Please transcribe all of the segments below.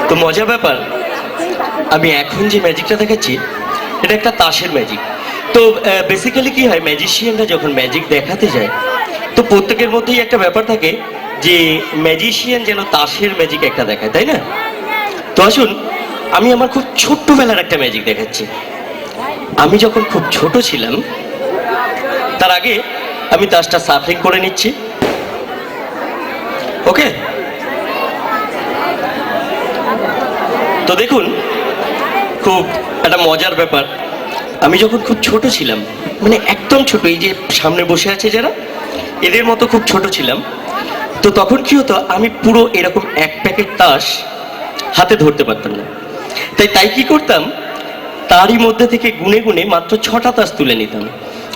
তো মজার ব্যাপার, আমি এখন যে ম্যাজিকটা দেখাচ্ছি এটা একটা তাসের ম্যাজিক। তো বেসিক্যালি কি হয়, ম্যাজিশিয়ানরা যখন ম্যাজিক দেখাতে যায় তো প্রত্যেকের মধ্যেই একটা ব্যাপার থাকে যে ম্যাজিশিয়ান যেন তাসের ম্যাজিক একটা দেখায়, তাই না? তো আসুন, আমি আমার খুব ছোট্টবেলার একটা ম্যাজিক দেখাচ্ছি। আমি যখন খুব ছোট ছিলাম, তার আগে আমি তাসটা সাফিং করে নিচ্ছি। ওকে, তো দেখুন, খুব একটা মজার ব্যাপার, আমি যখন খুব ছোট ছিলাম, মানে একদম ছোট, এই যে সামনে বসে আছে যারা, এদের মতো খুব ছোট ছিলাম, তো তখন কি হতো, আমি পুরো এরকম এক প্যাকেট তাস হাতে ধরতে পারতাম না। তাই কি করতাম, তারই মধ্যে থেকে গুনে গুনে মাত্র 6টা তাস তুলে নিতাম।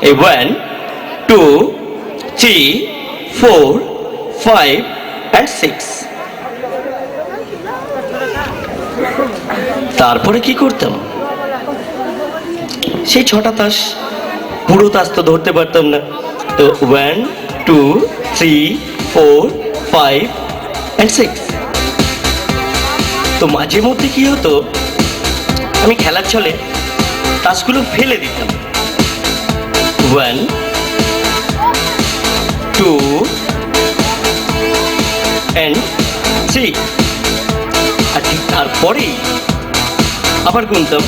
এই 1 2 3 4 5 and 6। তারপরে কি করতাম, সেই 6টা তাস, পুরো তাস তো ধরতে পারতাম না, তো 1 2 3 4 5 and 6। তো মাঝে মধ্যে কি হতো, আমি খেলার ছলে তাসগুলো ফেলে দিতাম। 1 2 and 3। আর ঠিক তারপরেই আবার গুনতাম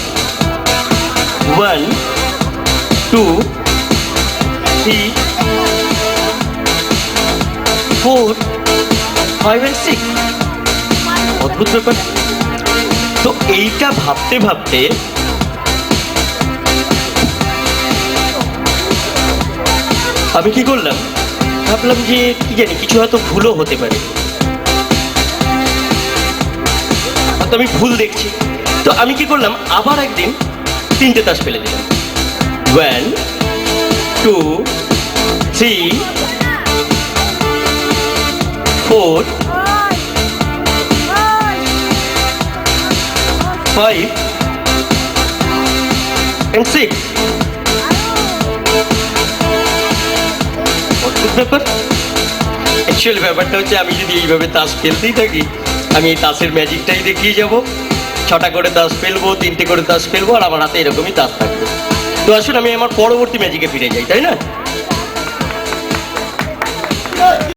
1 2 3 4 5 and 6। অদ্ভুত ব্যাপার। তো এইটা ভাবতে ভাবতে আমি কি করলাম, ভাবলাম যে কি জানি, কিছু হয়তো ভুলও হতে পারে, হয়তো আমি ভুল দেখছি। তো আমি কি করলাম, আবার একদিন 3টে তাস ফেলে দিলাম। 1 2 3 4 5 and 6। অদ্ভুত ব্যাপার। অ্যাকচুয়ালি ব্যাপারটা হচ্ছে, আমি যদি এইভাবে তাস ফেলতেই থাকি, আমি এই তাসের ম্যাজিকটাই দেখিয়ে যাব। 6টা করে তাস ফেলবো, 3টে করে তাস ফেলবো, আর আমার হাতে এরকমই তাস থাকবে। তো আসুন আমি আমার পরবর্তী ম্যাজিকে ফিরে যাই, তাই না?